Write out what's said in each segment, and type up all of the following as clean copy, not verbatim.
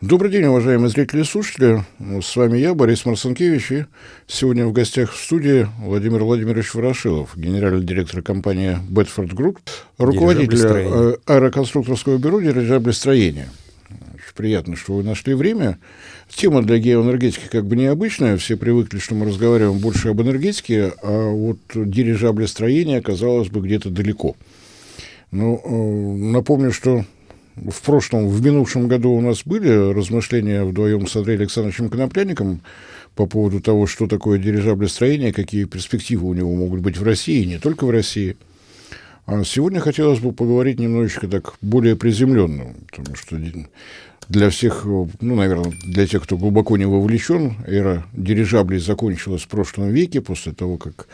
Добрый день, уважаемые зрители и слушатели. С вами я, Борис Марцинкевич, и сегодня в гостях в студии Владимир Владимирович Ворошилов, генеральный директор компании Bedford Group, руководитель аэроконструкторского бюро «Дирижаблестроение». Очень приятно, что вы нашли время. Тема для геоэнергетики как бы необычная. Все привыкли, что мы разговариваем больше об энергетике, а вот дирижаблестроение, казалось бы, где-то далеко. Напомню, что в минувшем году у нас были размышления вдвоем с Андреем Александровичем Конопляником по поводу того, что такое дирижаблестроение, какие перспективы у него могут быть в России, и не только в России. А сегодня хотелось бы поговорить немножечко так более приземленно, потому что для всех, наверное, для тех, кто глубоко не вовлечен, эра дирижаблей закончилась в прошлом веке, после того, как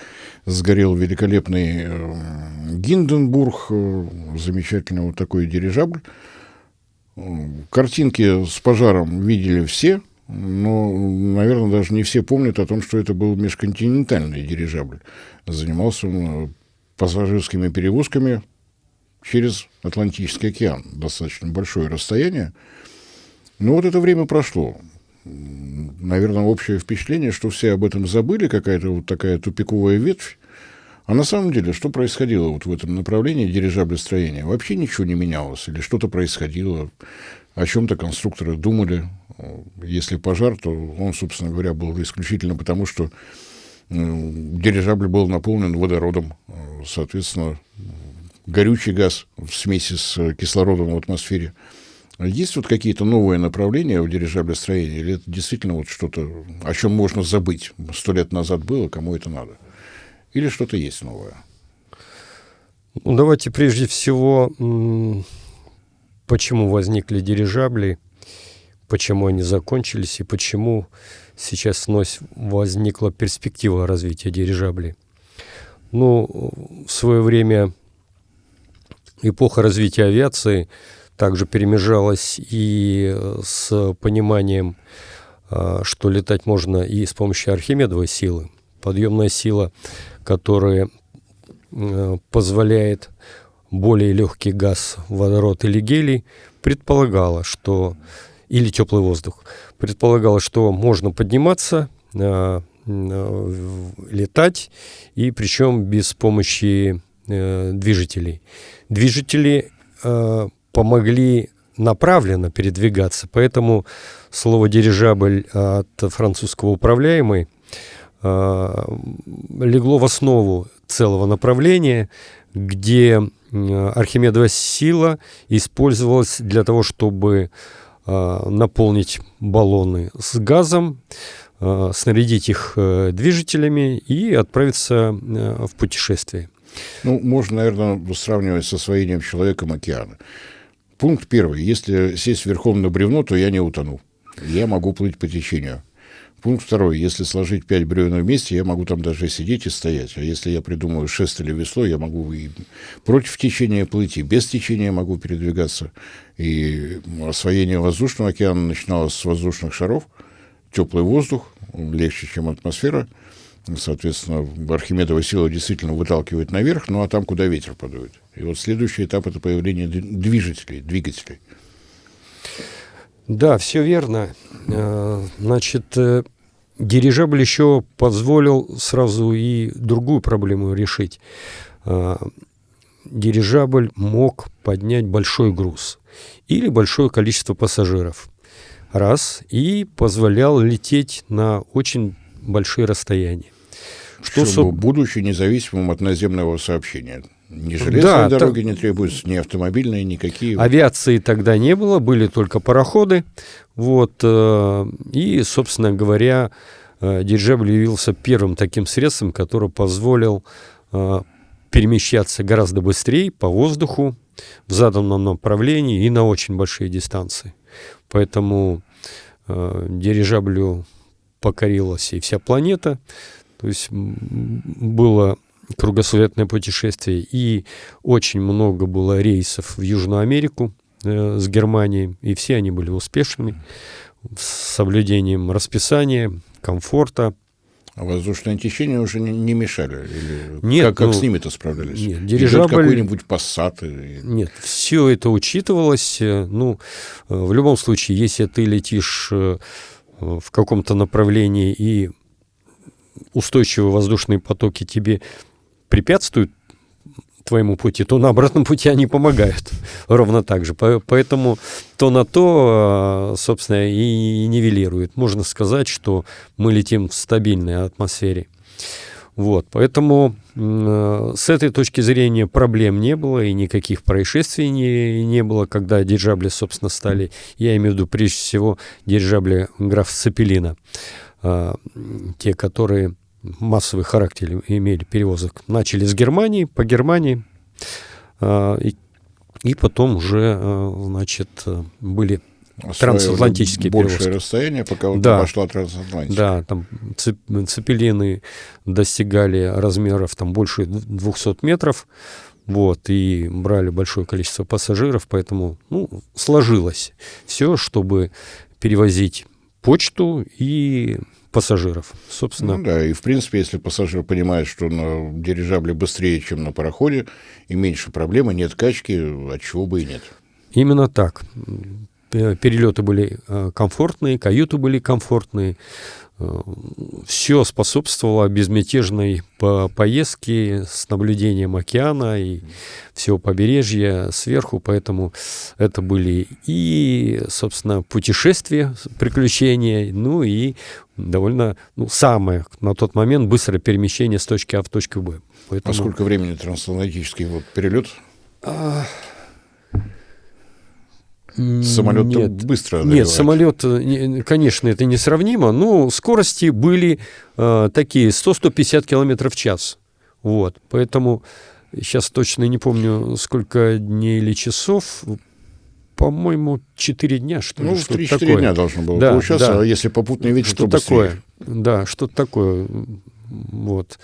сгорел великолепный Гинденбург, замечательный вот такой дирижабль. Картинки с пожаром видели все, но, наверное, даже не все помнят о том, что это был межконтинентальный дирижабль. Занимался он пассажирскими перевозками через Атлантический океан, достаточно большое расстояние. Но вот это время прошло. Наверное, общее впечатление, что все об этом забыли, какая-то вот такая тупиковая ветвь. А на самом деле, что происходило вот в этом направлении дирижаблестроения? Вообще ничего не менялось, или что-то происходило, о чем-то конструкторы думали. Если пожар, то он, собственно говоря, был исключительно потому, что дирижабль был наполнен водородом. Соответственно, горючий газ в смеси с кислородом в атмосфере. Есть вот какие-то новые направления в дирижаблестроении, или это действительно вот что-то, о чем можно забыть? 100 лет назад было, кому это надо? Или что-то есть новое? Давайте прежде всего, почему возникли дирижабли, почему они закончились и почему сейчас вновь возникла перспектива развития дирижаблей. В свое время эпоха развития авиации также перемежалась и с пониманием, что летать можно и с помощью Архимедовой силы. Подъемная сила, которая позволяет более легкий газ, водород или гелий, предполагала, что или теплый воздух, предполагала, что можно подниматься, летать, и причем без помощи движителей. Движители помогли направленно передвигаться, поэтому слово «дирижабль» от французского «управляемый» легло в основу целого направления, где Архимедова сила использовалась для того, чтобы наполнить баллоны с газом, снарядить их движителями и отправиться в путешествие. Можно, наверное, сравнивать с освоением человеком океана. Пункт первый. Если сесть верхом на бревно, то я не утону. Я могу плыть по течению. Пункт второй. Если сложить 5 бревен вместе, я могу там даже сидеть и стоять. А если я придумаю шест или весло, я могу и против течения плыть, и без течения могу передвигаться. И освоение воздушного океана начиналось с воздушных шаров. Теплый воздух, легче, чем атмосфера. Соответственно, Архимедова сила действительно выталкивает наверх, а там, куда ветер подует. И вот следующий этап – это появление двигателей. Да, все верно. Дирижабль еще позволил сразу и другую проблему решить. Дирижабль мог поднять большой груз или большое количество пассажиров. И позволял лететь на очень большие расстояния. Будучи независимым от наземного сообщения. Ни железные дороги не требуются, ни автомобильные, никакие. Авиации тогда не было, были только пароходы. И, собственно говоря, дирижабль явился первым таким средством, который позволил перемещаться гораздо быстрее по воздуху в заданном направлении и на очень большие дистанции. Поэтому дирижаблю покорилась и вся планета. То есть было кругосветное путешествие, и очень много было рейсов в Южную Америку с Германией, и все они были успешными, с соблюдением расписания, комфорта. А воздушное течение уже не мешали? Или Нет, как с ними-то справлялись? Нет, Идет дирижабль... какой-нибудь пассат? Нет, все это учитывалось. Ну, в любом случае, если ты летишь в каком-то направлении и устойчивые воздушные потоки тебе препятствуют твоему пути, то на обратном пути они помогают ровно так же. Поэтому то на то, собственно, и нивелирует. Можно сказать, что мы летим в стабильной атмосфере. Вот, поэтому с этой точки зрения проблем не было и никаких происшествий не было, когда дирижабли, собственно, стали, я имею в виду прежде всего дирижабли графа Цепелина, те, которые массовый характер имели перевозок. Начали с Германии, по Германии, и потом уже, значит, были трансатлантические большее перевозки. Расстояние, пока пошла трансатлантика. Да, там цепелины достигали размеров там больше 200 метров, вот, и брали большое количество пассажиров, поэтому, сложилось все, чтобы перевозить почту и пассажиров, собственно. Ну да, и в принципе, если пассажир понимает, что на дирижабле быстрее, чем на пароходе, и меньше проблем, и нет качки, отчего бы и нет. Именно так. Перелеты были комфортные, каюты были комфортные. Все способствовало безмятежной поездке с наблюдением океана и всего побережья сверху. Поэтому это были и, собственно, путешествия, приключения, ну и довольно, самое на тот момент быстрое перемещение с точки А в точку Б. Поэтому... А сколько времени трансатлантический перелет? Самолет быстро одолевает. Нет, самолет, конечно, это несравнимо, но скорости были такие 100-150 километров в час. Вот, поэтому сейчас точно не помню, сколько дней или часов, по-моему, 4 дня, что ли. В 3-4 дня должно было получаться, а если попутный ветер, то быстрее. Да, что-то такое. Вот.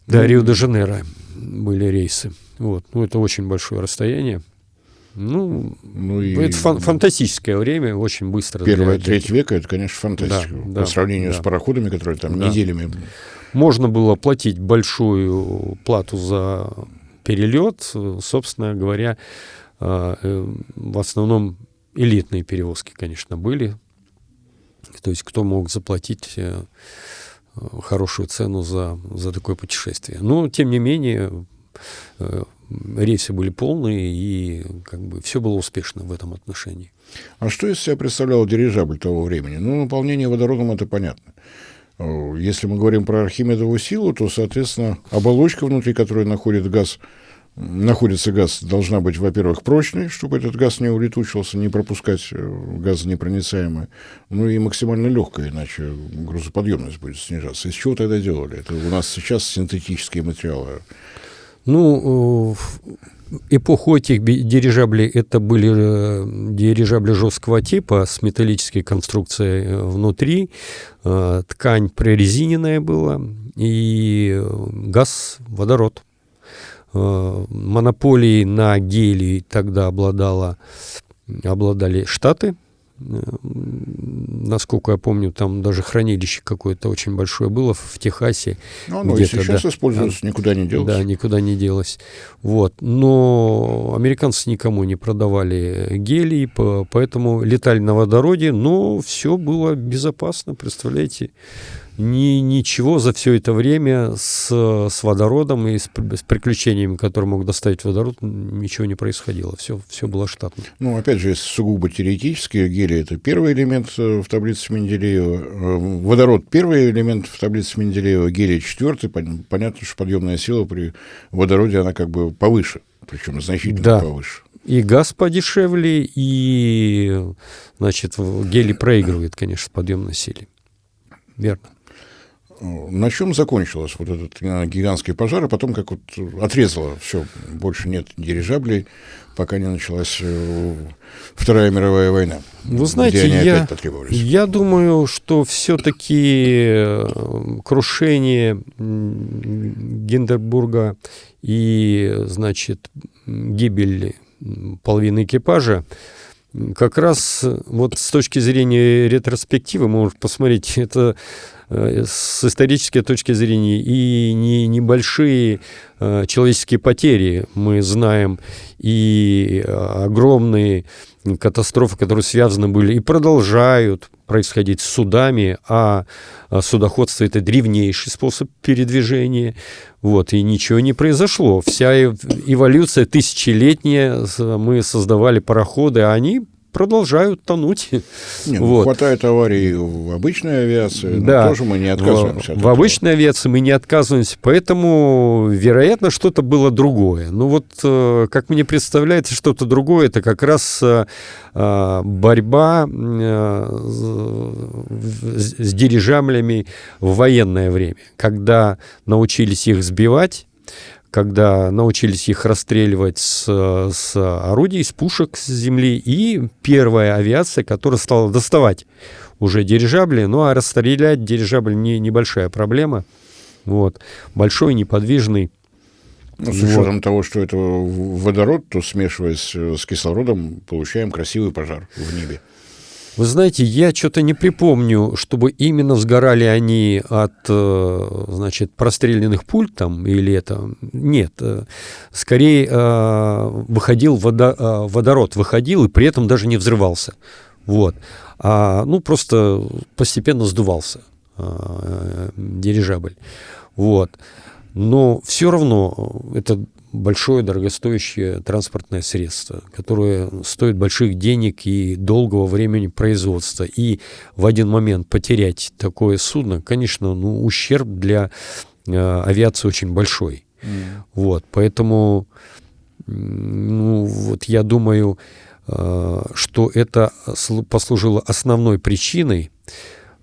До Рио-де-Жанейро были рейсы. Вот. Это очень большое расстояние. Это фантастическое время, очень быстро. Первое, треть века, это, конечно, фантастика. Да, по сравнению с пароходами, которые там неделями... Можно было платить большую плату за перелет, собственно говоря, в основном элитные перевозки, конечно, были. То есть кто мог заплатить хорошую цену за такое путешествие. Но, тем не менее... рейсы были полные, и все было успешно в этом отношении. А что из себя представлял дирижабль того времени? Наполнение водородом — это понятно. Если мы говорим про Архимедову силу, то, соответственно, оболочка, внутри которой находится газ, должна быть, во-первых, прочной, чтобы этот газ не улетучивался, не пропускать газонепроницаемый, и максимально легкой, иначе грузоподъемность будет снижаться. Из чего тогда делали? Это у нас сейчас синтетические материалы. Эпоху этих дирижаблей это были дирижабли жесткого типа с металлической конструкцией внутри, ткань прорезиненная была и газ, водород. Монополией на гелий тогда обладали Штаты. Насколько я помню, там даже хранилище какое-то очень большое было в Техасе. И сейчас используется, никуда не делось. Да, никуда не делось. Вот. Но американцы никому не продавали гелий, поэтому летали на водороде, но все было безопасно, представляете. Ничего за все это время с водородом и с приключениями, которые мог доставить водород, ничего не происходило. Все было штатно. Опять же, если сугубо теоретически, гелий — это первый элемент в таблице Менделеева. Водород — первый элемент в таблице Менделеева, гелий — четвертый. Понятно, что подъемная сила при водороде, она повыше, причем значительно повыше. И газ подешевле, и, гелий проигрывает, конечно, подъемной силе. Верно. На чем закончилось этот гигантский пожар, а потом отрезало все, больше нет дирижаблей, пока не началась Вторая мировая война. Вы знаете, где они опять потребовались. Я думаю, что все-таки крушение Гинденбурга и, гибель половины экипажа, как раз вот с точки зрения ретроспективы мы можем посмотреть, это с исторической точки зрения и небольшие человеческие потери мы знаем, и огромные катастрофы, которые связаны были и продолжают происходить с судами, а судоходство — это древнейший способ передвижения, вот, и ничего не произошло. Вся эволюция тысячелетняя, мы создавали пароходы, а они продолжают тонуть. Не, вот. Хватает аварий в обычной авиации, да. но тоже мы не отказываемся от В этого. обычной авиации мы не отказываемся, поэтому, вероятно, что-то было другое. Ну вот, как мне представляется, что-то другое — это как раз борьба с дирижаблями в военное время, когда научились их сбивать, когда научились их расстреливать с орудий, с пушек с земли, и первая авиация, которая стала доставать уже дирижабли, ну а расстрелять дирижабль небольшая проблема, вот, большой, неподвижный. Ну, с учетом того, что это водород, то, смешиваясь с кислородом, получаем красивый пожар в небе. Вы знаете, я что-то не припомню, чтобы именно сгорали они от, значит, простреленных пуль там или это. Нет, скорее выходил водород, выходил и при этом даже не взрывался. Вот. Ну, просто постепенно сдувался дирижабль. Вот. Но все равно это большое дорогостоящее транспортное средство, которое стоит больших денег и долгого времени производства. И в один момент потерять такое судно, конечно, ущерб для авиации очень большой. Вот, поэтому вот я думаю, что это послужило основной причиной,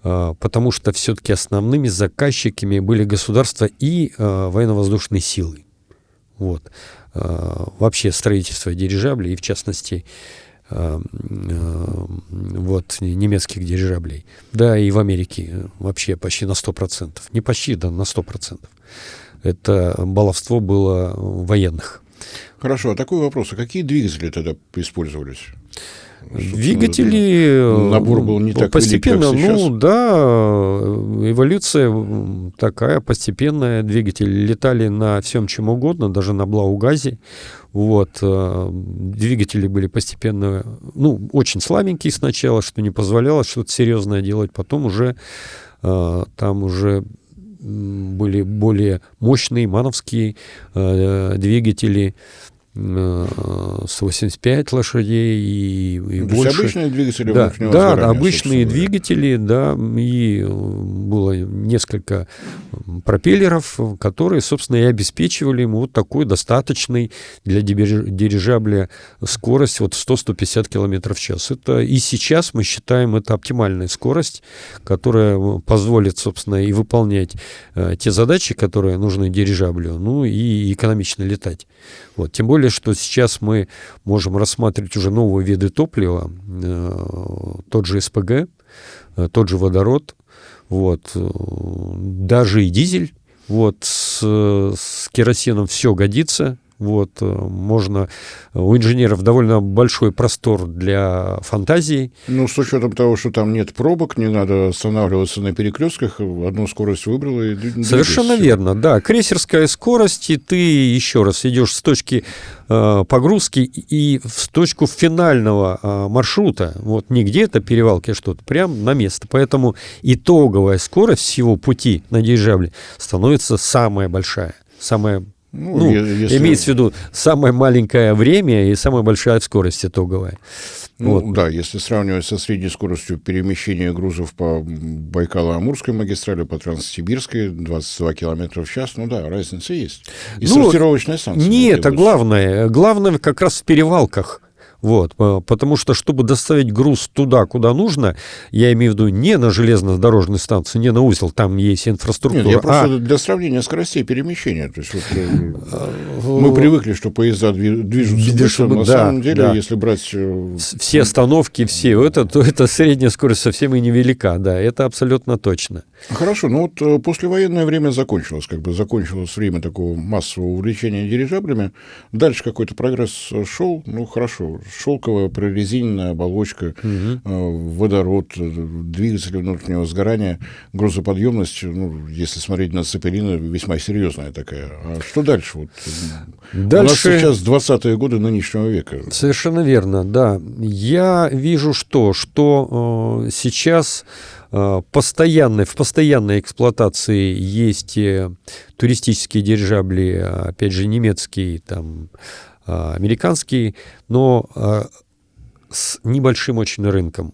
потому что все-таки основными заказчиками были государства и военно-воздушные силы. Вот. Вообще строительство дирижаблей, и в частности вот, немецких дирижаблей. Да, и в Америке вообще почти на 100%. Не почти, да, на 100%. Это баловство было военных. Хорошо, а такой вопрос. А какие двигатели тогда использовались? Двигатели набор был не так постепенно, велик, как сейчас. Да, эволюция такая постепенная. Двигатели летали на всем чем угодно, даже на Блау-газе. Вот. Двигатели были постепенно, очень слабенькие сначала, что не позволяло что-то серьезное делать. Потом уже там уже были более мощные мановские двигатели, 185 лошадей и больше. Обычные двигатели Да, внутреннего да, сгорания, обычные двигатели, да, и было несколько пропеллеров, которые, собственно, и обеспечивали ему вот такой достаточный для дирижабля скорость вот 100-150 км в час. Это и сейчас мы считаем это оптимальная скорость, которая позволит, собственно, и выполнять те задачи, которые нужны дирижаблю, и экономично летать. Вот. Тем более, что сейчас мы можем рассматривать уже новые виды топлива, тот же СПГ, тот же водород, вот, даже и дизель, вот, с керосином все годится. Вот, можно, у инженеров довольно большой простор для фантазии. С учетом того, что там нет пробок, не надо останавливаться на перекрестках, одну скорость выбрал и двигаешься. Совершенно верно, да. Крейсерская скорость, и ты еще раз идешь с точки погрузки и в точку финального маршрута. Вот не где-то перевалки, а что-то, прямо на место. Поэтому итоговая скорость всего пути на дирижабле становится самая большая, самая. Имеется в виду самое маленькое время и самая большая скорость итоговая. Да, если сравнивать со средней скоростью перемещения грузов по Байкало-Амурской магистрали, по Транссибирской, 22 км в час, разница есть. И сортировочная станция. Не это главное. Главное как раз в перевалках. Вот, потому что, чтобы доставить груз туда, куда нужно, я имею в виду не на железнодорожной станции, не на узел, там есть инфраструктура. Нет, я просто для сравнения скоростей перемещения. То есть мы привыкли, что поезда движутся быстро, но на самом деле, если брать... Все остановки, то это средняя скорость совсем и невелика, да, это абсолютно точно. Хорошо, послевоенное время закончилось время такого массового увлечения дирижаблями. Дальше какой-то прогресс шел, хорошо. шелковая прорезиненная оболочка, водород, двигатели внутреннего сгорания, грузоподъемность, ну, если смотреть на Цепелина, весьма серьезная такая. А что дальше? Вот, дальше... У нас сейчас 20-е годы нынешнего века. Совершенно верно, да. Я вижу, что сейчас в постоянной эксплуатации есть туристические дирижабли, опять же, немецкие, там, американские, но с небольшим очень рынком.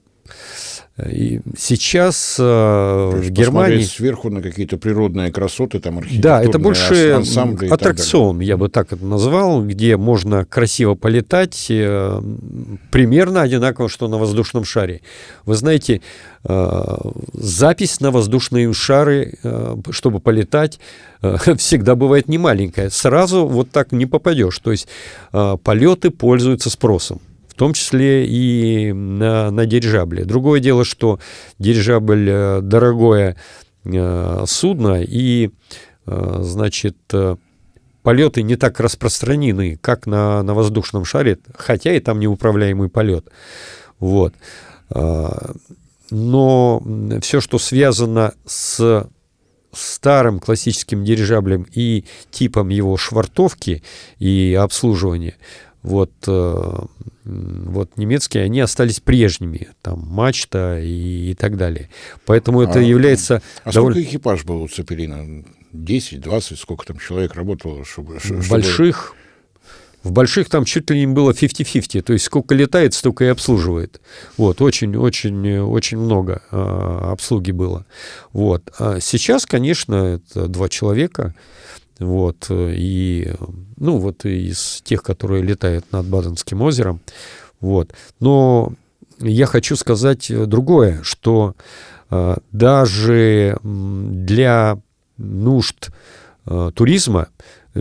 И сейчас в Германии... сверху на какие-то природные красоты, там архитектурные да, это больше ансамбли аттракцион, я бы так это назвал, где можно красиво полетать, примерно одинаково, что на воздушном шаре. Вы знаете, запись на воздушные шары, чтобы полетать, всегда бывает немаленькая. Сразу вот так не попадешь. То есть полеты пользуются спросом, в том числе и на дирижабле. Другое дело, что дирижабль дорогое судно, и, значит, полеты не так распространены, как на воздушном шаре, хотя и там неуправляемый полет. Вот. Но все, что связано с старым классическим дирижаблем и типом его швартовки и обслуживания, вот немецкие, они остались прежними, там мачта и так далее. Поэтому это является... сколько экипаж был у Цепелина? 10, 20, сколько там человек работало? В больших там чуть ли не было 50-50, то есть сколько летает, столько и обслуживает. Вот, очень много обслуги было. Вот. А сейчас, конечно, это 2 человека. Вот, и, ну, вот из тех, которые летают над Баденским озером. Вот. Но я хочу сказать другое, что даже для нужд туризма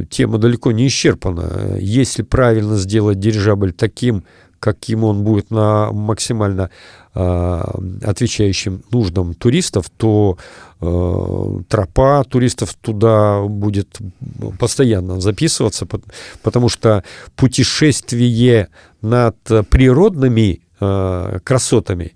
тема далеко не исчерпана. Если правильно сделать дирижабль таким, каким он будет максимально отвечающим нуждам туристов, то тропа туристов туда будет постоянно записываться, потому что путешествие над природными красотами,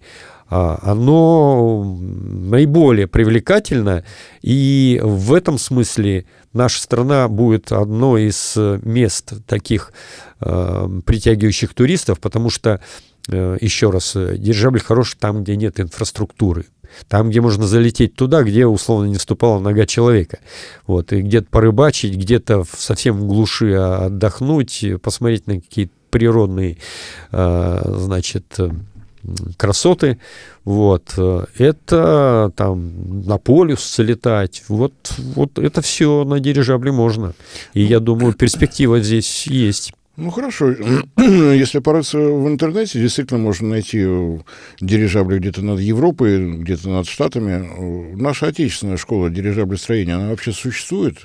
оно наиболее привлекательно, и в этом смысле наша страна будет одной из мест таких притягивающих туристов, потому что, еще раз, дирижабль хорош там, где нет инфраструктуры, там, где можно залететь туда, где, условно, не ступала нога человека, вот, и где-то порыбачить, где-то совсем в глуши отдохнуть, посмотреть на какие-то природные, значит, красоты, вот, это там на полюс летать, вот это все на дирижабле можно, и я думаю, перспектива здесь есть. Ну, хорошо. Если порыться в интернете, действительно можно найти дирижабли где-то над Европой, где-то над Штатами. Наша отечественная школа дирижаблестроения, она вообще существует?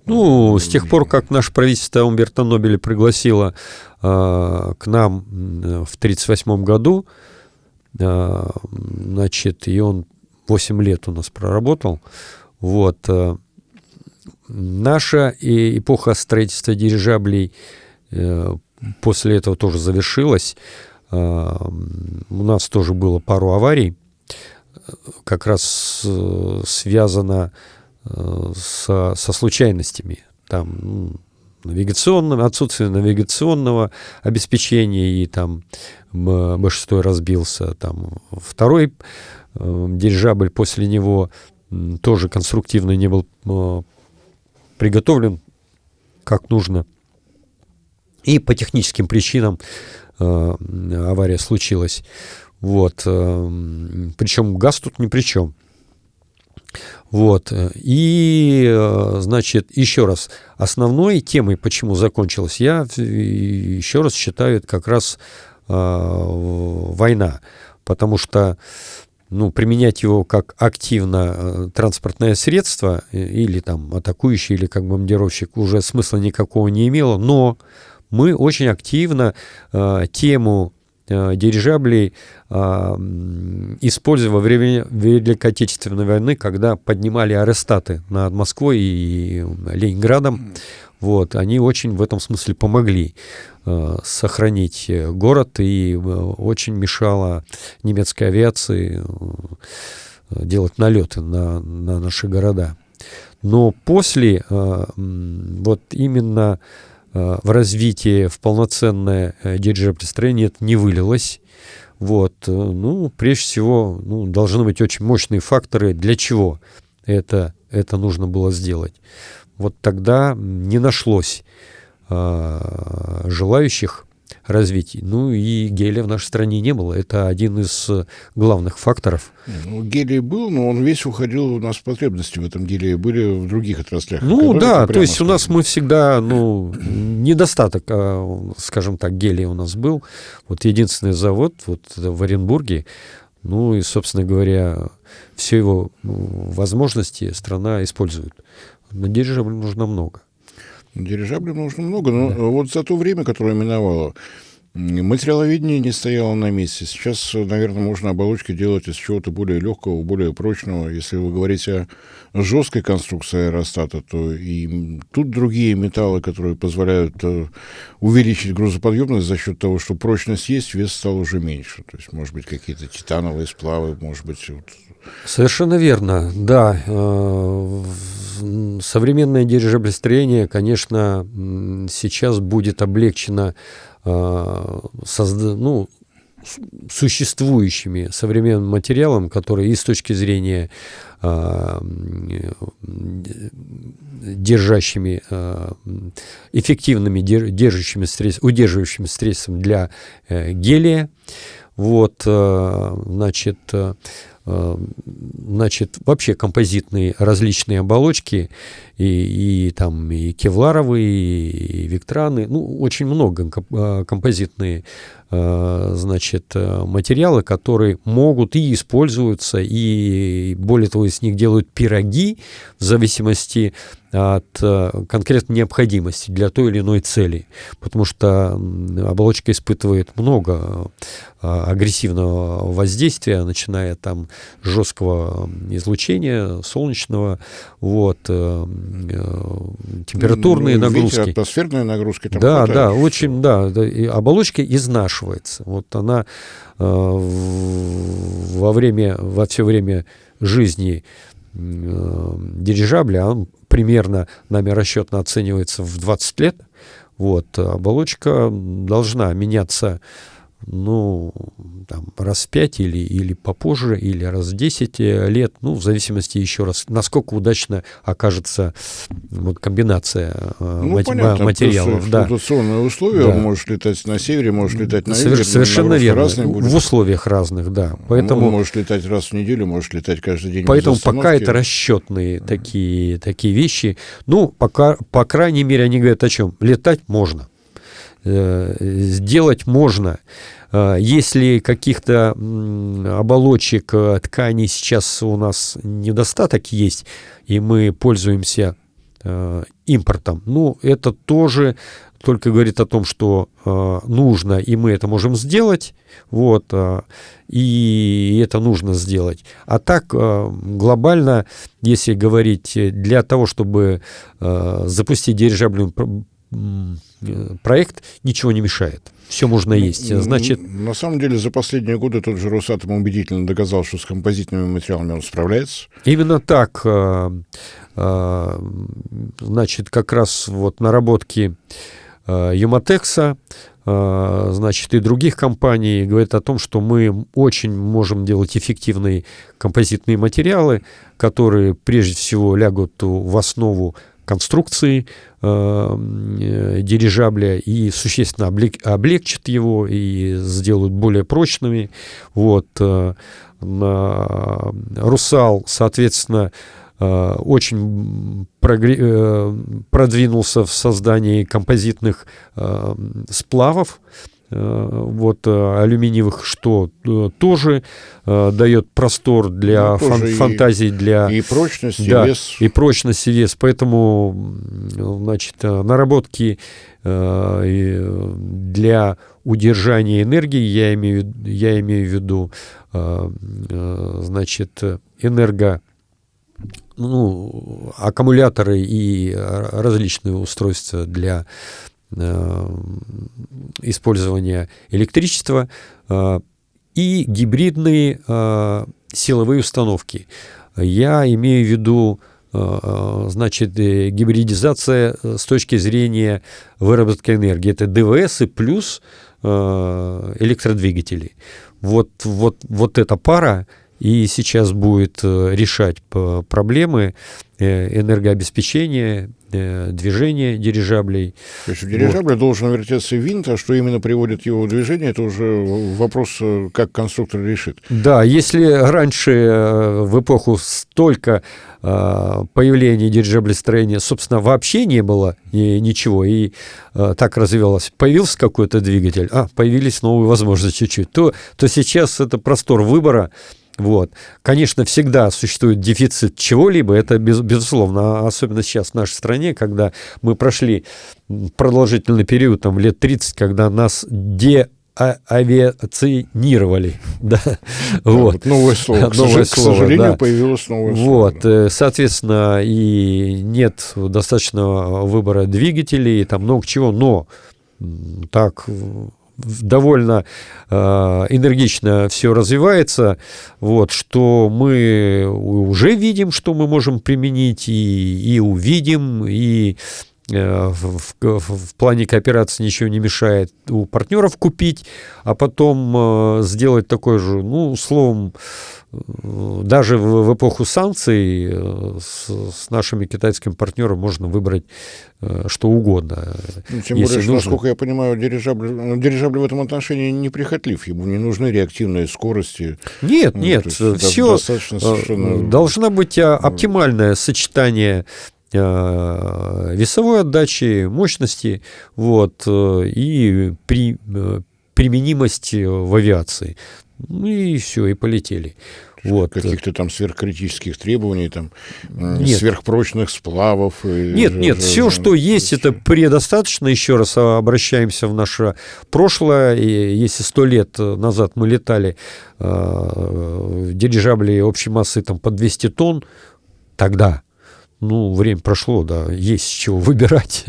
Ну, с тех пор, как наше правительство Умберто Нобеля пригласило к нам в 1938 году, значит, и он 8 лет у нас проработал, вот, наша эпоха строительства дирижаблей после этого тоже завершилась. У нас тоже было пару аварий, как раз связано со случайностями. Там отсутствие навигационного обеспечения, и там Б-6 разбился. Там второй дирижабль после него тоже конструктивно не был приготовлен как нужно. И по техническим причинам авария случилась. Вот. Причем газ тут ни при чем. Вот. И, значит, еще раз, основной темой, почему закончилась, я еще раз считаю, это как раз война. Потому что, ну, применять его как активно транспортное средство или там атакующий, или как бомбардировщик уже смысла никакого не имело, но мы очень активно тему дирижаблей использовали во время Великой Отечественной войны, когда поднимали аэростаты над Москвой и Ленинградом. Вот, они очень в этом смысле помогли сохранить город, и очень мешало немецкой авиации делать налеты на наши города. Но после вот именно в развитие, в полноценное дирижаблестроение это не вылилось. Вот. Ну, прежде всего, должны быть очень мощные факторы, для чего это нужно было сделать. Вот тогда не нашлось желающих развить. Ну и гелия в нашей стране не было. Это один из главных факторов. Гелий был, но он весь уходил, у нас потребности в этом гелии были в других отраслях. Ну да, то есть у нас мы всегда, недостаток, скажем так, гелия у нас был. Вот единственный завод вот в Оренбурге, и, собственно говоря, все его возможности страна использует. На дирижабль нужно много. Дирижаблей нужно много, но вот за то время, которое миновало, материаловедение не стояло на месте. Сейчас, наверное, можно оболочки делать из чего-то более легкого, более прочного. Если вы говорите о жесткой конструкции аэростата, то и тут другие металлы, которые позволяют увеличить грузоподъемность за счет того, что прочность есть, вес стал уже меньше. То есть, может быть, какие-то титановые сплавы, может быть... Совершенно верно, да. Современное дирижаблестроение, конечно, сейчас будет облегчено существующими современным материалом, которые и с точки зрения эффективными удерживающими средствами для гелия. Вот, значит, вообще композитные различные оболочки, и кевларовые, и виктраны, очень много композитные, материалы, которые могут и используются, и более того, из них делают пироги в зависимости от конкретной необходимости для той или иной цели, потому что оболочка испытывает много агрессивного воздействия, начиная с жесткого излучения солнечного, температурные нагрузки. Видите, атмосферные нагрузки там хватает. И оболочка изнашивается. Вот она во все время жизни дирижабля, он примерно нами расчетно оценивается в 20 лет. Вот, оболочка должна меняться раз в 5 или попозже, или раз в 10 лет, в зависимости еще раз, насколько удачно окажется комбинация материалов. Флуктуационные условия, он может летать на севере, может летать на юге. Совершенно верно, в условиях разных, да. Поэтому, он может летать раз в неделю, может летать каждый день. Поэтому пока это расчетные такие вещи. По крайней мере, они говорят о чем? Летать можно. Сделать можно. Если каких-то оболочек тканей сейчас у нас недостаток есть, и мы пользуемся импортом, это тоже только говорит о том, что нужно, и мы это можем сделать, и это нужно сделать. А так, глобально, если говорить, для того, чтобы запустить дирижаблевый проект, ничего не мешает. Все можно есть. Значит, на самом деле, за последние годы тот же Росатом убедительно доказал, что с композитными материалами он справляется. Именно так. Значит, как раз наработки Юматекса, и других компаний говорят о том, что мы очень можем делать эффективные композитные материалы, которые прежде всего лягут в основу конструкции дирижабля и существенно облегчат его и сделают более прочными. Русал, соответственно, очень продвинулся в создании композитных сплавов, вот, алюминиевых, что тоже дает простор для тоже фантазий, для... И прочность, и да, вес. и прочность, и вес. Поэтому, значит, наработки для удержания энергии, я имею в виду, значит, аккумуляторы и различные устройства для использования электричества и гибридные силовые установки. Я имею в виду, значит, гибридизация с точки зрения выработки энергии. Это ДВС и плюс электродвигатели. Вот эта пара и сейчас будет решать проблемы энергообеспечения, движения дирижаблей. То есть в дирижабле должен вертеться винт, а что именно приводит его в движение, это уже вопрос, как конструктор решит. Да, если раньше в эпоху столько появления дирижаблестроения, собственно, вообще не было ничего, и так развивалось, появился какой-то двигатель, появились новые возможности чуть-чуть, то сейчас это простор выбора. Вот. Конечно, всегда существует дефицит чего-либо, это безусловно, особенно сейчас в нашей стране, когда мы прошли продолжительный период, там, лет 30, когда нас авиационировали. Да. Вот. Новое слово. К сожалению, появилось новое слово. Вот. Да. Соответственно, и нет достаточного выбора двигателей, там много чего, но так довольно энергично все развивается, вот, что мы уже видим, что мы можем применить, и увидим, и в плане кооперации ничего не мешает у партнеров купить, а потом сделать такой же, словом, даже в эпоху санкций с нашими китайскими партнерами можно выбрать что угодно. Тем более, что, насколько я понимаю, дирижабль в этом отношении неприхотлив. Ему не нужны реактивные скорости. Нет, все должна быть оптимальное сочетание весовой отдачи, мощности, вот, и применимость в авиации. И все, и полетели. Вот. Каких-то там сверхкритических требований, там, сверхпрочных сплавов. Нет, все, что есть, это предостаточно. Еще раз обращаемся в наше прошлое. И если 100 лет назад мы летали дирижабли общей массы там, по 200 тонн, тогда время прошло, да, есть с чего выбирать.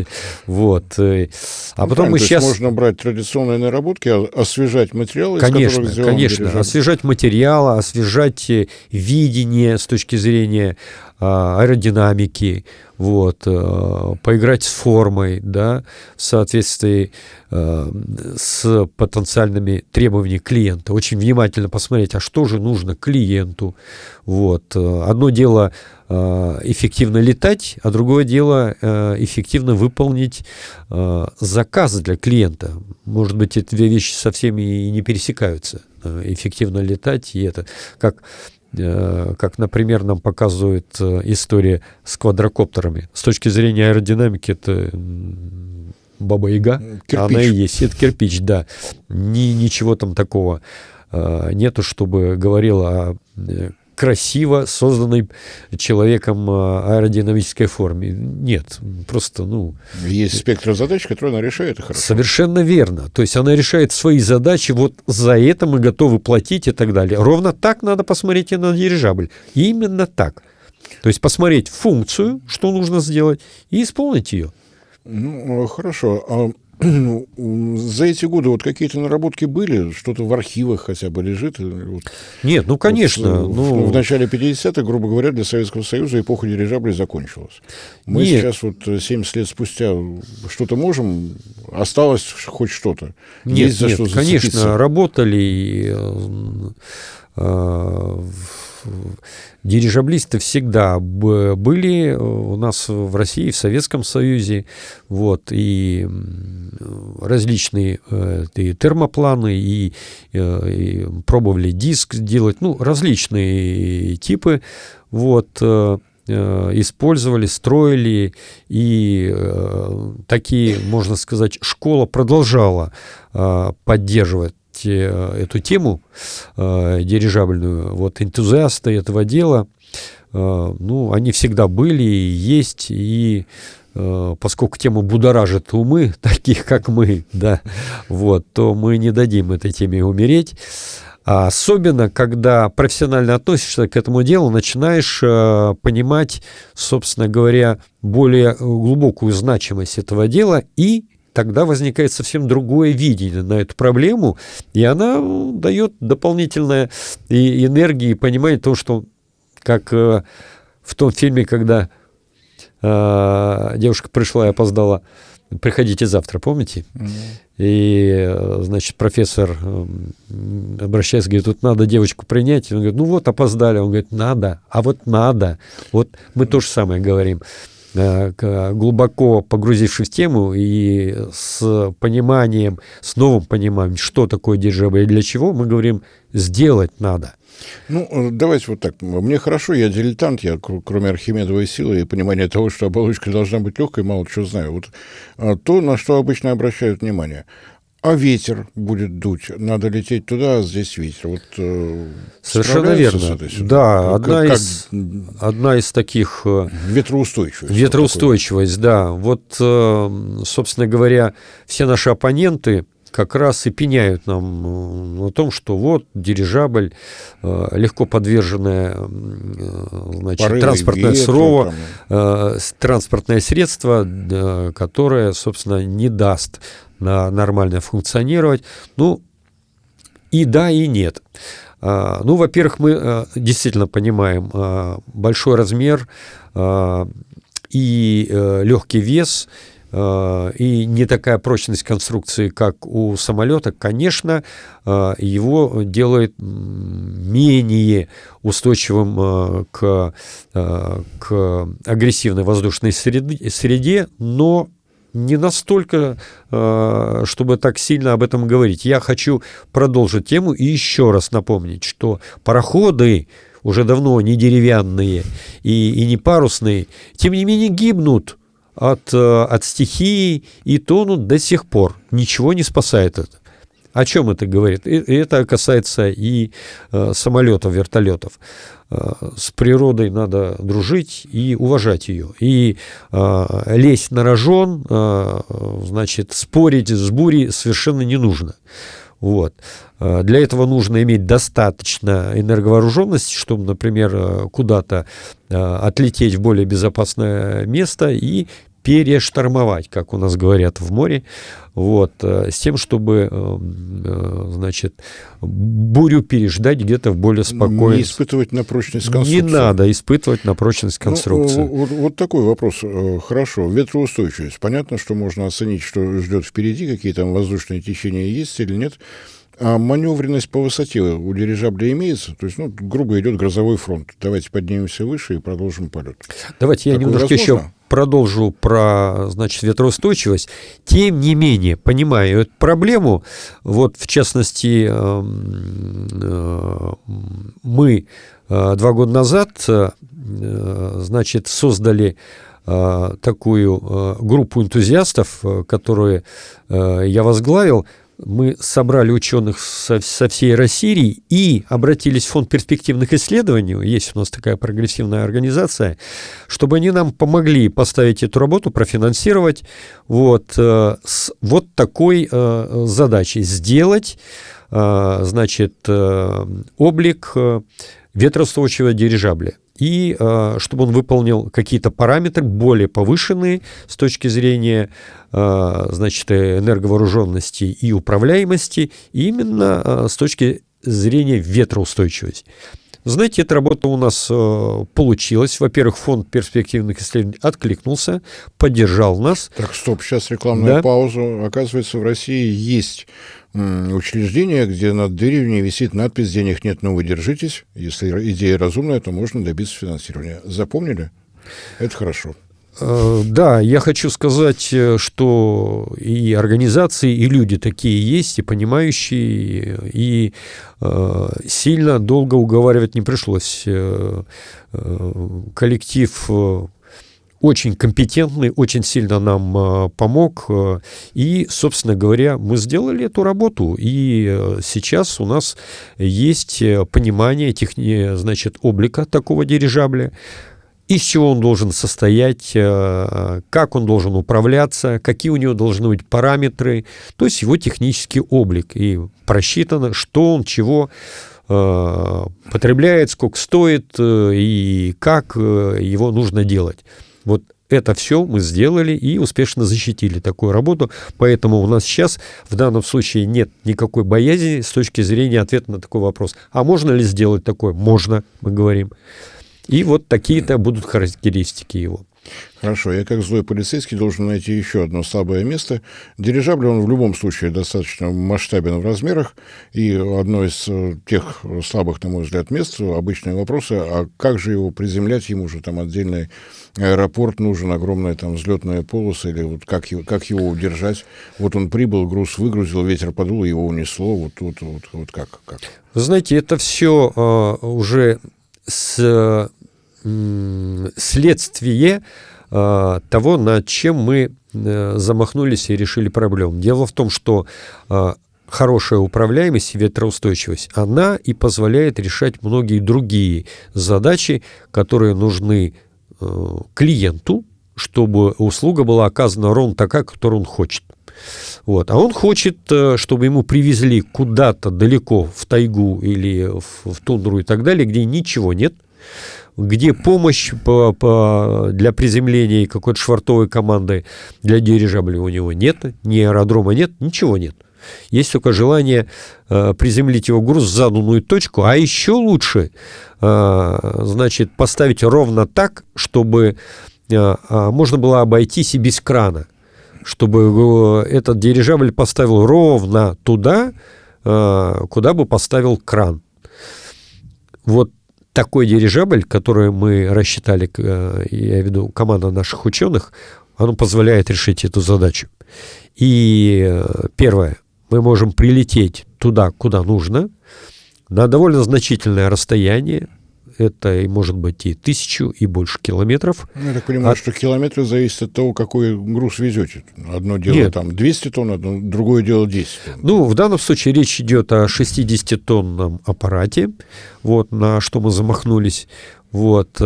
Вот. А потом мы сейчас... можно брать традиционные наработки, освежать материалы, конечно, из которых сделан дирижабль. Освежать материалы, освежать видение с точки зрения аэродинамики, вот, поиграть с формой, да, в соответствии с потенциальными требованиями клиента. Очень внимательно посмотреть, а что же нужно клиенту. Вот. Одно дело эффективно летать, а другое дело эффективно выполнить заказ для клиента. Может быть, эти две вещи совсем и не пересекаются. Эффективно летать и это. Как, например, нам показывает история с квадрокоптерами. С точки зрения аэродинамики это баба-яга. Она и есть. Это кирпич, да. Ничего там такого нету, чтобы говорило о красиво созданной человеком аэродинамической форме. Нет, просто, Есть спектр задач, которые она решает, и хорошо. Совершенно верно. То есть она решает свои задачи, вот за это мы готовы платить и так далее. Ровно так надо посмотреть и на дирижабль. Именно так. То есть посмотреть функцию, что нужно сделать, и исполнить ее. Хорошо. За эти годы вот какие-то наработки были? Что-то в архивах хотя бы лежит? Нет, конечно. В начале 50-х, грубо говоря, для Советского Союза эпоха дирижаблей закончилась. Мы сейчас 70 лет спустя что-то можем? Осталось хоть что-то? Есть за что зацепиться? Конечно, работали. Дирижаблисты всегда были у нас в России, в Советском Союзе, вот, и различные и термопланы, и пробовали диск делать, различные типы, вот, использовали, строили, и такие, можно сказать, школа продолжала поддерживать эту тему дирижабльную. Вот энтузиасты этого дела, ну, они всегда были и есть, и поскольку тема будоражит умы, таких как мы, да, вот, то мы не дадим этой теме умереть. А особенно, когда профессионально относишься к этому делу, начинаешь понимать, собственно говоря, более глубокую значимость этого дела, и тогда возникает совсем другое видение на эту проблему, и она дает дополнительное и энергии, и понимание того, что, как в том фильме, когда девушка пришла и опоздала, приходите завтра, помните? И, значит, профессор обращается, говорит, тут надо девочку принять. Он говорит, ну вот, опоздали. Он говорит, надо, а вот надо. Вот мы то же самое говорим. Глубоко погрузившись в тему и с пониманием, с новым пониманием, что такое дирижабль и для чего, мы говорим, сделать надо. Ну, давайте вот так. Мне хорошо, я дилетант, я, кроме архимедовой силы и понимания того, что оболочка должна быть легкой, мало чего знаю. Вот то, на что обычно обращают внимание. А ветер будет дуть, надо лететь туда, а здесь ветер. Вот, совершенно верно. Да, одна из таких... Ветроустойчивость. Ветроустойчивость, да. Вот, собственно говоря, все наши оппоненты как раз и пеняют нам о том, что вот дирижабль, легко подверженное, значит, транспортное средство, которое, собственно, не даст нормально функционировать. Ну, и да, и нет. Ну, во-первых, мы действительно понимаем большой размер и легкий вес, и не такая прочность конструкции, как у самолета, конечно, его делает менее устойчивым к агрессивной воздушной среде, но не настолько, чтобы так сильно об этом говорить. Я хочу продолжить тему и еще раз напомнить, что пароходы уже давно не деревянные и не парусные, тем не менее гибнут от стихии и тонут до сих пор. Ничего не спасает это. О чем это говорит? Это касается и самолетов, вертолетов. С природой надо дружить и уважать ее. И лезть на рожон, значит, спорить с бурей совершенно не нужно. Вот. Для этого нужно иметь достаточно энерговооруженности, чтобы, например, куда-то отлететь в более безопасное место и перештормовать, как у нас говорят в море, вот, с тем, чтобы, значит, бурю переждать где-то в более спокойном... Не испытывать на прочность конструкции. Не надо испытывать на прочность конструкции. Ну, вот такой вопрос. Хорошо, ветроустойчивость. Понятно, что можно оценить, что ждет впереди, какие там воздушные течения есть или нет. А маневренность по высоте у дирижабля имеется? То есть, ну, грубо идет грозовой фронт. Давайте поднимемся выше и продолжим полет. Давайте я немножко еще продолжу про, значит, ветроустойчивость. Тем не менее, понимаю эту проблему. Вот, в частности, мы 2 года назад, значит, создали такую группу энтузиастов, которую я возглавил. Мы собрали ученых со всей России и обратились в фонд перспективных исследований, есть у нас такая прогрессивная организация, чтобы они нам помогли поставить эту работу, профинансировать вот, с вот такой задачей. Сделать, значит, облик ветроустойчивого дирижабля. И чтобы он выполнил какие-то параметры более повышенные с точки зрения, значит, энерговооруженности и управляемости, именно с точки зрения ветроустойчивости. Знаете, эта работа у нас получилась. Во-первых, фонд перспективных исследований откликнулся, поддержал нас. Так, стоп, сейчас рекламная пауза. Оказывается, в России есть учреждение, где над дверью висит надпись «Денег нет, но вы держитесь». Если идея разумная, то можно добиться финансирования. Запомнили? Это хорошо. Да, я хочу сказать, что и организации, и люди такие есть, и понимающие, и сильно долго уговаривать не пришлось. Коллектив очень компетентный, очень сильно нам помог. И, собственно говоря, мы сделали эту работу. И сейчас у нас есть понимание значит, облика такого дирижабля, из чего он должен состоять, как он должен управляться, какие у него должны быть параметры, то есть его технический облик. И просчитано, что он, чего потребляет, сколько стоит и как его нужно делать. Вот это все мы сделали и успешно защитили такую работу. Поэтому у нас сейчас в данном случае нет никакой боязни с точки зрения ответа на такой вопрос. А можно ли сделать такое? Можно, мы говорим. И вот такие-то будут характеристики его. Хорошо, я как злой полицейский должен найти еще одно слабое место. Дирижабль, он в любом случае достаточно масштабен в размерах, и одно из тех слабых, на мой взгляд, мест, обычные вопросы, а как же его приземлять, ему же там отдельный аэропорт нужен, огромная там взлетная полоса, или вот как его удержать? Вот он прибыл, груз выгрузил, ветер подул, его унесло, вот как? Вы знаете, это все уже следствие того, над чем мы замахнулись и решили проблему. Дело в том, что хорошая управляемость и ветроустойчивость, она и позволяет решать многие другие задачи, которые нужны клиенту, чтобы услуга была оказана ровно такая, которую он хочет. Вот. А он хочет, чтобы ему привезли куда-то далеко в тайгу или в тундру и так далее, где ничего нет, где помощь для приземления и какой-то швартовой команды для дирижабля у него нет, ни аэродрома нет, ничего нет. Есть только желание приземлить его груз в заданную точку, а еще лучше, значит, поставить ровно так, чтобы можно было обойтись и без крана, чтобы этот дирижабль поставил ровно туда, куда бы поставил кран. Вот такой дирижабль, который мы рассчитали, я имею в виду команда наших ученых, он позволяет решить эту задачу. И первое, мы можем прилететь туда, куда нужно, на довольно значительное расстояние. Это может быть и 1000, и больше километров. Ну, я так понимаю, что километры зависят от того, какой груз везете. Одно дело там 200 тонн, другое дело 10 тонн. Ну, в данном случае речь идет о 60-тонном аппарате, вот, на что мы замахнулись. Вот,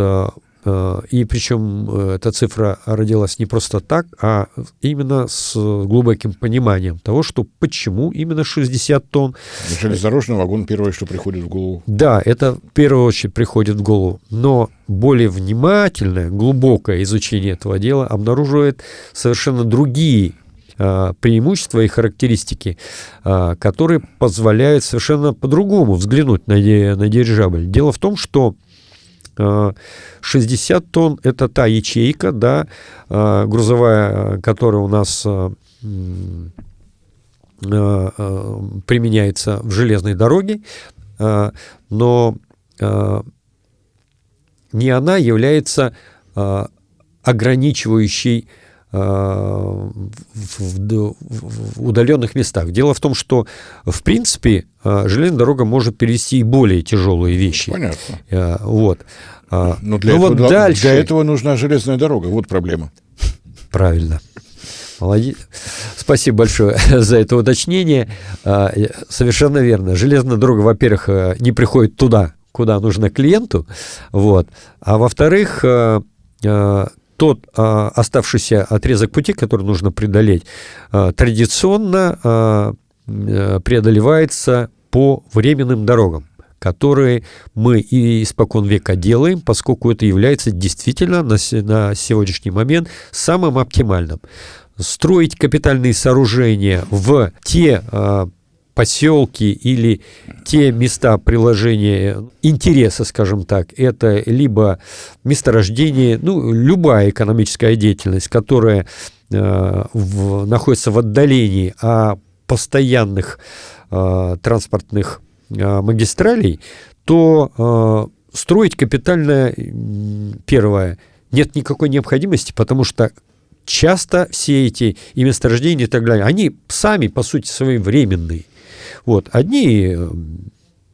и причем эта цифра родилась не просто так, а именно с глубоким пониманием того, что почему именно 60 тонн. Железнодорожный вагон первое, что приходит в голову. Да, это в первую очередь приходит в голову. Но более внимательное, глубокое изучение этого дела обнаруживает совершенно другие преимущества и характеристики, которые позволяют совершенно по-другому взглянуть на дирижабль. Дело в том, что 60 тонн – это та ячейка, да, грузовая, которая у нас применяется в железной дороге, но не она является ограничивающей в удаленных местах. Дело в том, что, в принципе, железная дорога может перевезти и более тяжелые вещи. Понятно. Вот. Но для этого нужна железная дорога. Вот проблема. Правильно. Молодец. Спасибо большое за это уточнение. Совершенно верно. Железная дорога, во-первых, не приходит туда, куда нужно клиенту. Вот. А во-вторых, тот оставшийся отрезок пути, который нужно преодолеть, традиционно преодолевается по временным дорогам, которые мы и испокон века делаем, поскольку это является действительно на сегодняшний момент самым оптимальным. Строить капитальные сооружения в те поселки или те места приложения интереса, скажем так, это либо месторождение, ну, любая экономическая деятельность, которая находится в отдалении от постоянных транспортных магистралей, то строить капитально, первое, нет никакой необходимости, потому что часто все эти и месторождения и так далее, они сами, по сути своей, временные. Вот. Одни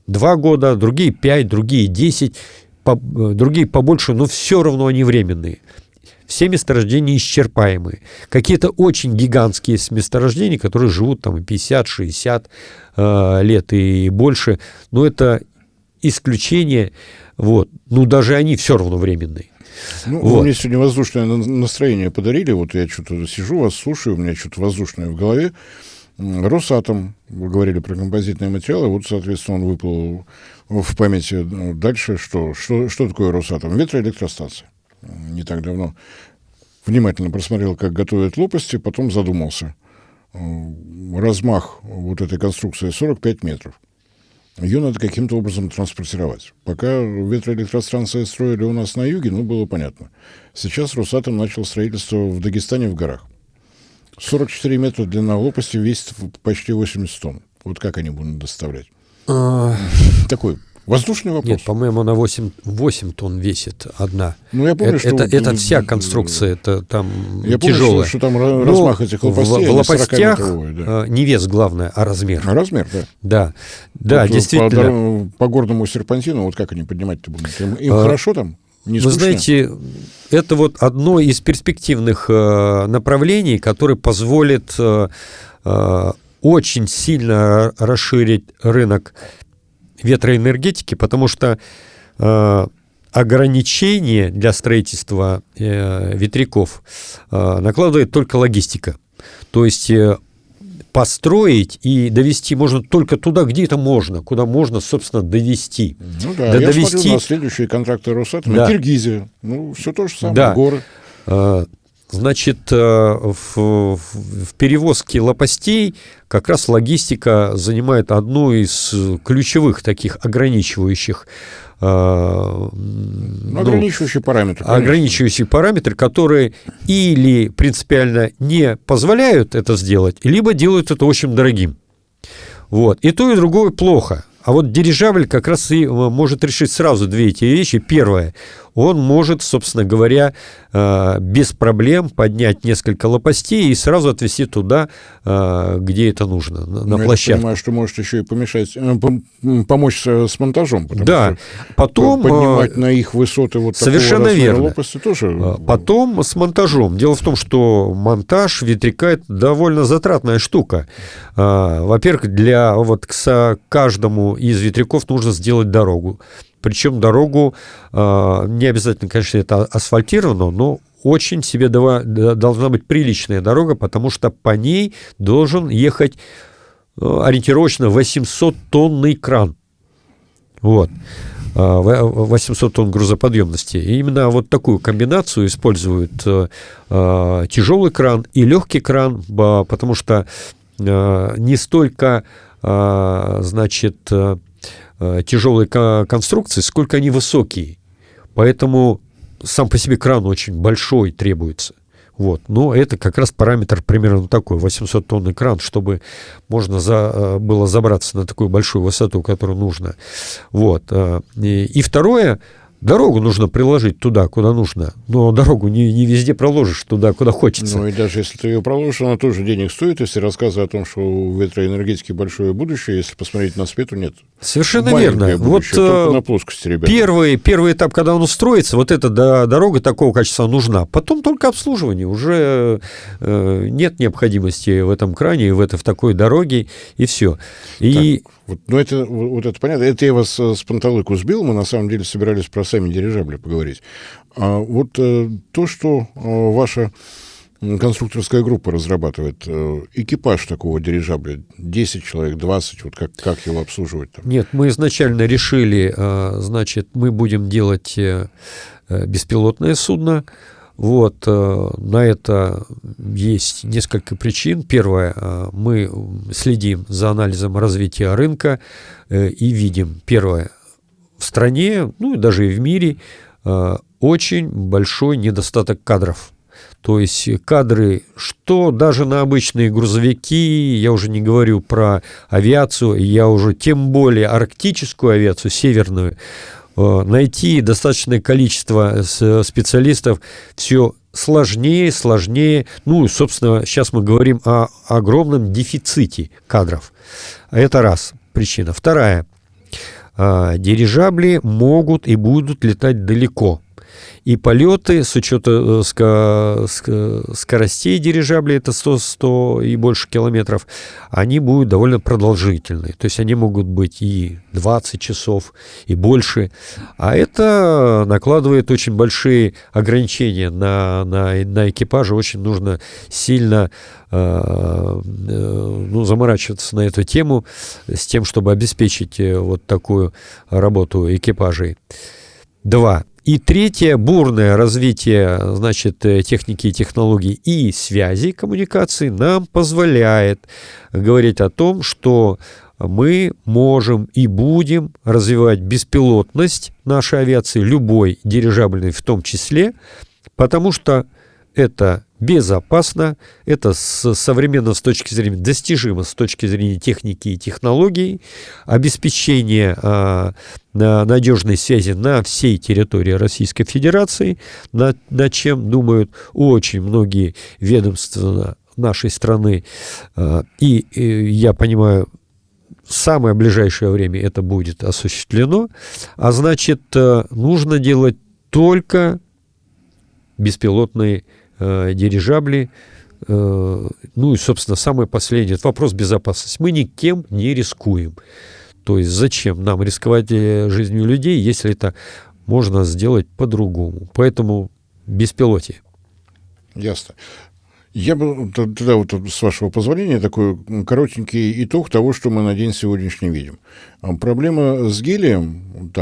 2 года, другие 5, другие 10, другие побольше, но все равно они временные. Все месторождения исчерпаемые. Какие-то очень гигантские месторождения, которые живут там и 50-60 лет и больше, но это исключение. Вот. Ну, даже они все равно временные. Ну, вот. Вы мне сегодня воздушное настроение подарили. Вот я что-то сижу, вас слушаю, у меня что-то воздушное в голове. Росатом, вы говорили про композитные материалы, вот, соответственно, он выплыл в памяти дальше. Что такое Росатом? Ветроэлектростанция. Не так давно внимательно просмотрел, как готовят лопасти, потом задумался. Размах вот этой конструкции 45 метров. Ее надо каким-то образом транспортировать. Пока ветроэлектростанции строили у нас на юге, было понятно. Сейчас Росатом начал строительство в Дагестане в горах. 44 метра длина лопасти, весит почти 80 тонн. Вот как они будут доставлять? Такой воздушный вопрос. Нет, по-моему, она 8 тонн весит одна. Ну, я помню, что... Это вся конструкция, это там я тяжелая. Помню, что там размах этих лопастей. В лопастях да. не вес главное, а размер. Размер, да. Да, вот действительно. По горному серпантину, вот как они поднимать-то будут? Им хорошо там? Не Вы скучно? знаете, это вот одно из перспективных направлений, которое позволит очень сильно расширить рынок ветроэнергетики, потому что ограничения для строительства ветряков накладывает только логистика. То есть построить и довести можно только туда, где это можно, куда можно, собственно, довести. Ну да, я смотрю на следующие контракты Росатома. Да. Киргизия, все то же самое, да. Горы. Значит, в перевозке лопастей как раз логистика занимает одну из ключевых таких ограничивающих ограничивающий параметр. Ограничивающие параметры, которые или принципиально не позволяют это сделать, либо делают это очень дорогим. Вот. И то, и другое плохо. А вот дирижабль как раз и может решить сразу две эти вещи. Первое, он может, собственно говоря, без проблем поднять несколько лопастей и сразу отвезти туда, где это нужно, на площадку. Я понимаю, что может еще и помочь с монтажом. Да, потом... Поднимать на их высоты вот совершенно такого верно. Лопасти тоже... Потом с монтажом. Дело в том, что монтаж ветряка – это довольно затратная штука. Во-первых, для каждому из ветряков нужно сделать дорогу. Причем дорогу, не обязательно, конечно, это асфальтировано, но очень себе должна быть приличная дорога, потому что по ней должен ехать ориентировочно 800-тонный кран. Вот. 800 тонн грузоподъемности. И именно вот такую комбинацию используют тяжелый кран и легкий кран, потому что не столько, значит, тяжелые конструкции, сколько они высокие. Поэтому сам по себе кран очень большой требуется. Вот. Но это как раз параметр примерно такой, 800-тонный кран, чтобы можно было забраться на такую большую высоту, которую нужно. Вот. И второе, дорогу нужно приложить туда, куда нужно. Но дорогу не везде проложишь туда, куда хочется. Ну и даже если ты ее проложишь, она тоже денег стоит. Если рассказы о том, что у ветроэнергетики большое будущее, если посмотреть на свету, нет. Совершенно маленькое верно. Будущее, вот только на плоскости, ребята. Первый этап, когда он устроится, вот эта дорога такого качества нужна. Потом только обслуживание. Уже нет необходимости в этом кране, в такой дороге, и все. И... это понятно. Это я вас с панталыку сбил. Мы на самом деле собирались про сами дирижабли поговорить. А вот то, что ваша конструкторская группа разрабатывает, экипаж такого дирижабля, 10 человек, 20, вот как его обслуживать там? Нет, мы изначально решили, значит, мы будем делать беспилотное судно. Вот, на это есть несколько причин. Первое, мы следим за анализом развития рынка и видим, первое, в стране, ну и даже и в мире, очень большой недостаток кадров. То есть кадры, что даже на обычные грузовики, я уже не говорю про авиацию, я уже тем более арктическую авиацию, северную, найти достаточное количество специалистов все сложнее. Ну, и, собственно, сейчас мы говорим о огромном дефиците кадров. Это раз причина. Вторая. Дирижабли могут и будут летать далеко. И полеты, с учетом скоростей дирижаблей, это 100 и больше километров, они будут довольно продолжительные. То есть они могут быть и 20 часов, и больше. А это накладывает очень большие ограничения на экипаже. Очень нужно сильно заморачиваться на эту тему с тем, чтобы обеспечить вот такую работу экипажей. 2. И третье, бурное развитие, значит, техники и технологий и связи коммуникаций нам позволяет говорить о том, что мы можем и будем развивать беспилотность нашей авиации, любой дирижабльной в том числе, потому что это безопасно, это современно с точки зрения, достижимо с точки зрения техники и технологий, обеспечение надежной связи на всей территории Российской Федерации, над чем думают очень многие ведомства нашей страны. И я понимаю, в самое ближайшее время это будет осуществлено, а значит, нужно делать только беспилотные дирижабли. Ну и, собственно, самое последнее, это вопрос безопасности. Мы никем не рискуем. То есть зачем нам рисковать жизнью людей, если это можно сделать по-другому. Поэтому беспилотие. Ясно. Я бы тогда, вот, с вашего позволения, такой коротенький итог того, что мы на день сегодняшний видим. Проблема с гелием,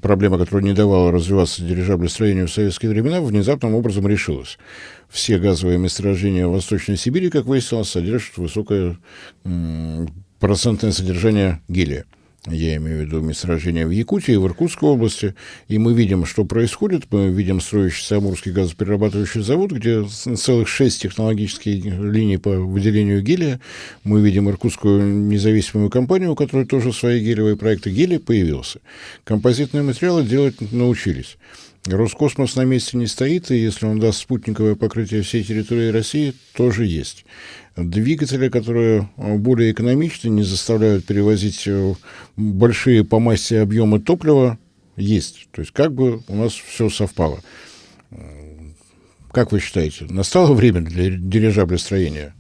проблема, которая не давала развиваться дирижаблестроению в советские времена, внезапным образом решилась. Все газовые месторождения в Восточной Сибири, как выяснилось, содержат высокое процентное содержание гелия. Я имею в виду месторождения в Якутии, в Иркутской области. И мы видим, что происходит. Мы видим строящийся Амурский газоперерабатывающий завод, где целых 6 технологических линий по выделению гелия. Мы видим Иркутскую независимую компанию, у которой тоже свои гелевые проекты. Гелий появился. Композитные материалы делать научились. Роскосмос на месте не стоит, и если он даст спутниковое покрытие всей территории России, тоже есть. Двигатели, которые более экономичны, не заставляют перевозить большие по массе объемы топлива, есть. То есть как бы у нас все совпало. Как вы считаете, настало время для дирижаблестроения?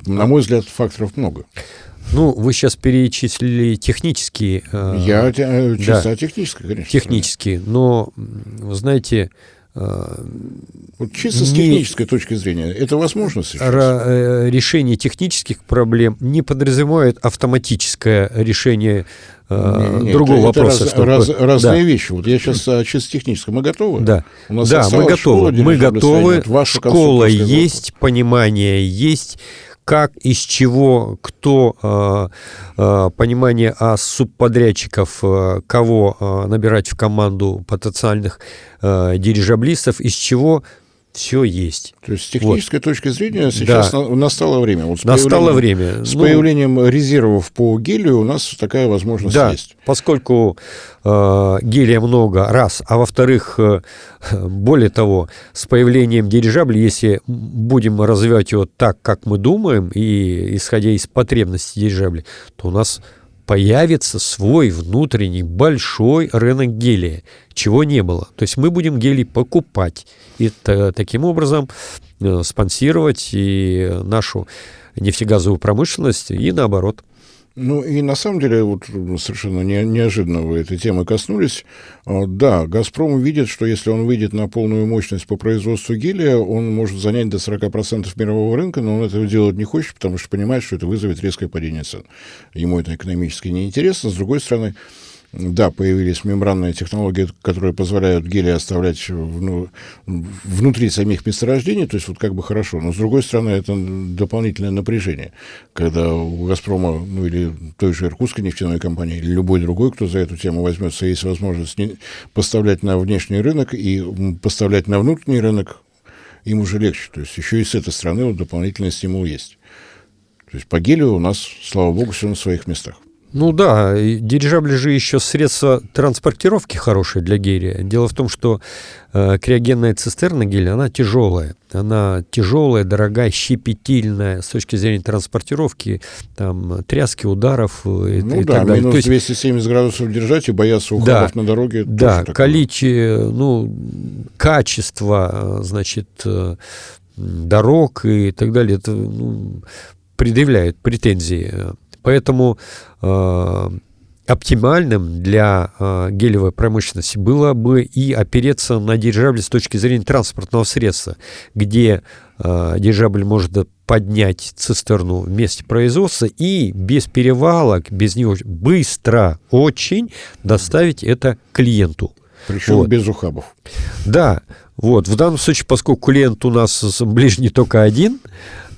На мой взгляд, факторов много. Ну, вы сейчас перечислили технические... Я чисто технические, конечно. Технические, но, вы знаете... Вот чисто с технической точки зрения, это возможно сейчас? Решение технических проблем не подразумевает автоматическое решение другого вопроса. Разные вещи. Вот я сейчас чисто технически. Мы готовы? Да, у нас мы готовы. Мы готовы. Школа есть, понимание есть. Как, из чего, кто, понимание субподрядчиков, кого набирать в команду потенциальных дирижаблистов, из чего все есть. То есть с технической точки зрения сейчас настало время. Вот настало время. С появлением резервов по гелию у нас такая возможность есть. Поскольку гелия много, раз, а во-вторых, более того, с появлением дирижабля, если будем развивать его так, как мы думаем, и исходя из потребностей дирижабля, то у нас появится свой внутренний большой рынок гелия, чего не было. То есть мы будем гелий покупать и таким образом спонсировать и нашу нефтегазовую промышленность, и наоборот. Ну и на самом деле, вот совершенно неожиданно вы этой темы коснулись. Да, «Газпром» видит, что если он выйдет на полную мощность по производству гелия, он может занять до 40% мирового рынка, но он этого делать не хочет, потому что понимает, что это вызовет резкое падение цен. Ему это экономически неинтересно. С другой стороны, да, появились мембранные технологии, которые позволяют гелий оставлять внутри самих месторождений, то есть вот как бы хорошо. Но, с другой стороны, это дополнительное напряжение, когда у «Газпрома», ну или той же Иркутской нефтяной компании, или любой другой, кто за эту тему возьмется, есть возможность поставлять на внешний рынок и поставлять на внутренний рынок, им уже легче. То есть еще и с этой стороны вот дополнительный стимул есть. То есть по гелию у нас, слава богу, все на своих местах. Ну да, и дирижабли же еще средство транспортировки хорошее для гелия. Дело в том, что криогенная цистерна гелия, она тяжелая. Она тяжелая, дорогая, щепетильная с точки зрения транспортировки, там, тряски, ударов и Ну и да, так далее. минус То есть, 270 градусов держать и бояться ухабов да, на дороге. да, Тоже такое. качество, значит, дорог и так далее, это предъявляют претензии. Поэтому оптимальным для гелевой промышленности было бы и опереться на дирижабль с точки зрения транспортного средства, где дирижабль может поднять цистерну в месте производства и без перевалок, без него быстро очень доставить это клиенту. Причем Вот. без ухабов. Да, вот. В данном случае, поскольку клиент у нас ближний только один,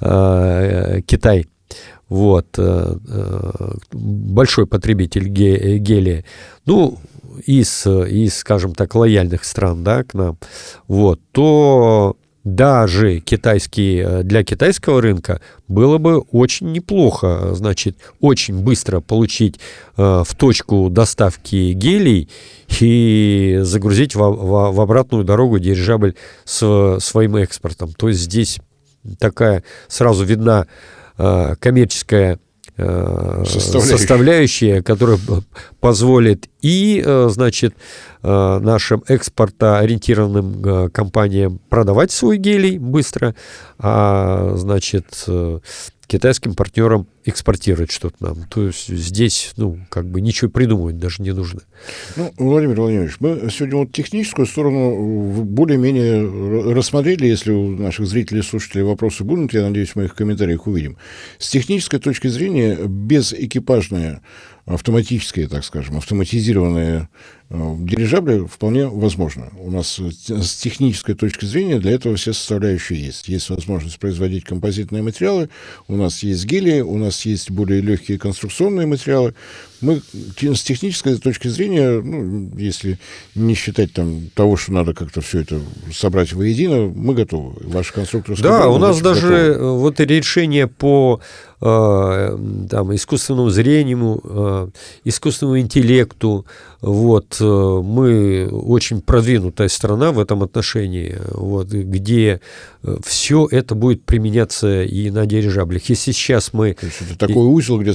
Китай, вот, большой потребитель гелия, ну, из, скажем так, лояльных стран, да, к нам, вот, то даже для китайского рынка было бы очень неплохо, значит, очень быстро получить в точку доставки гелий и загрузить в обратную дорогу дирижабль с своим экспортом. То есть здесь такая сразу видна коммерческая составляющая, которая позволит и, значит, нашим экспортоориентированным компаниям продавать свой гелий быстро, а, значит, китайским партнерам экспортировать что-то нам. То есть здесь, как бы ничего придумывать даже не нужно. Ну, Владимир Владимирович, мы сегодня вот техническую сторону более-менее рассмотрели. Если у наших зрителей и слушателей вопросы будут, я надеюсь, мы их в комментариях увидим. С технической точки зрения, безэкипажная, автоматические, так скажем, автоматизированные дирижабли вполне возможно. У нас с технической точки зрения для этого все составляющие есть. Есть возможность производить композитные материалы, у нас есть гелии, у нас есть более легкие конструкционные материалы. Мы с технической точки зрения, если не считать того, что надо как-то все это собрать воедино, мы готовы. Ваши конструкторские... Да, у нас даже вот решение по искусственному зрению, искусственному интеллекту, вот, мы очень продвинутая страна в этом отношении, вот, где все это будет применяться и на дирижаблях. Если сейчас мы... То есть это такой узел, где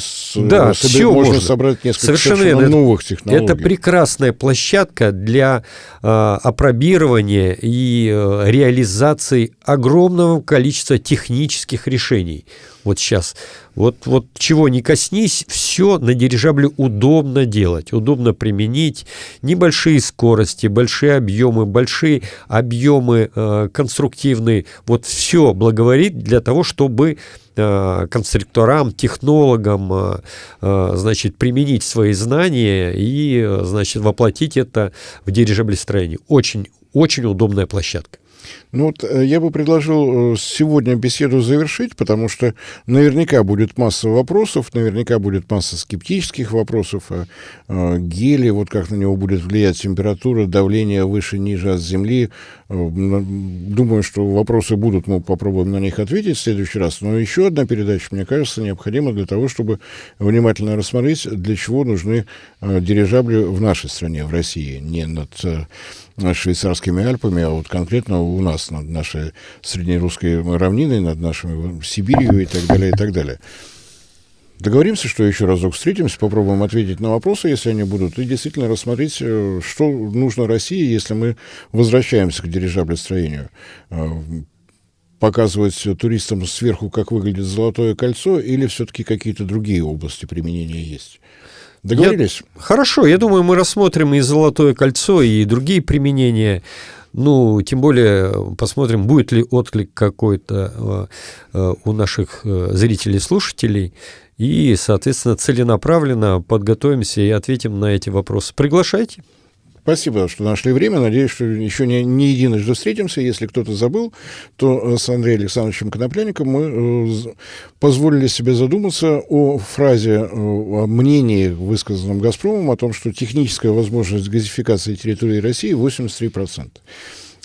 можно собрать несколько совершенно новых технологий. Это прекрасная площадка для апробирования и реализации огромного количества технических решений. Вот сейчас. Вот чего не коснись, все на дирижабле удобно делать, удобно применить. Небольшие скорости, большие объемы конструктивные. Вот все благоворит для того, чтобы конструкторам, технологам, значит, применить свои знания и, значит, воплотить это в дирижаблестроении. Очень, очень удобная площадка. Я бы предложил сегодня беседу завершить, потому что наверняка будет масса вопросов, наверняка будет масса скептических вопросов о геле, вот как на него будет влиять температура, давление выше-ниже от Земли. Думаю, что вопросы будут, мы попробуем на них ответить в следующий раз. Но еще одна передача, мне кажется, необходима для того, чтобы внимательно рассмотреть, для чего нужны дирижабли в нашей стране, в России, не над швейцарскими Альпами, а вот конкретно у нас над нашей среднерусской равниной, над нашей Сибирью и так далее, и так далее. Договоримся, что еще разок встретимся, попробуем ответить на вопросы, если они будут, и действительно рассмотреть, что нужно России, если мы возвращаемся к дирижаблестроению. Показывать туристам сверху, как выглядит Золотое кольцо, или все-таки какие-то другие области применения есть. Договорились? Хорошо, я думаю, мы рассмотрим и Золотое кольцо, и другие применения. Тем более посмотрим, будет ли отклик какой-то у наших зрителей и слушателей. И, соответственно, целенаправленно подготовимся и ответим на эти вопросы. Приглашайте. Спасибо, что нашли время. Надеюсь, что еще не единожды встретимся. Если кто-то забыл, то с Андреем Александровичем Конопляником мы позволили себе задуматься о фразе, о мнении, высказанном «Газпромом», о том, что техническая возможность газификации территории России 83%.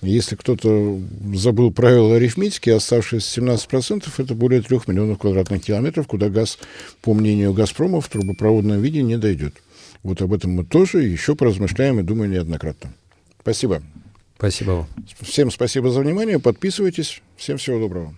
Если кто-то забыл правила арифметики, оставшиеся 17% — это более 3 миллионов квадратных километров, куда газ, по мнению «Газпрома», в трубопроводном виде не дойдет. Вот об этом мы тоже еще поразмышляем и думаю неоднократно. Спасибо. Спасибо вам. Всем спасибо за внимание. Подписывайтесь. Всем всего доброго.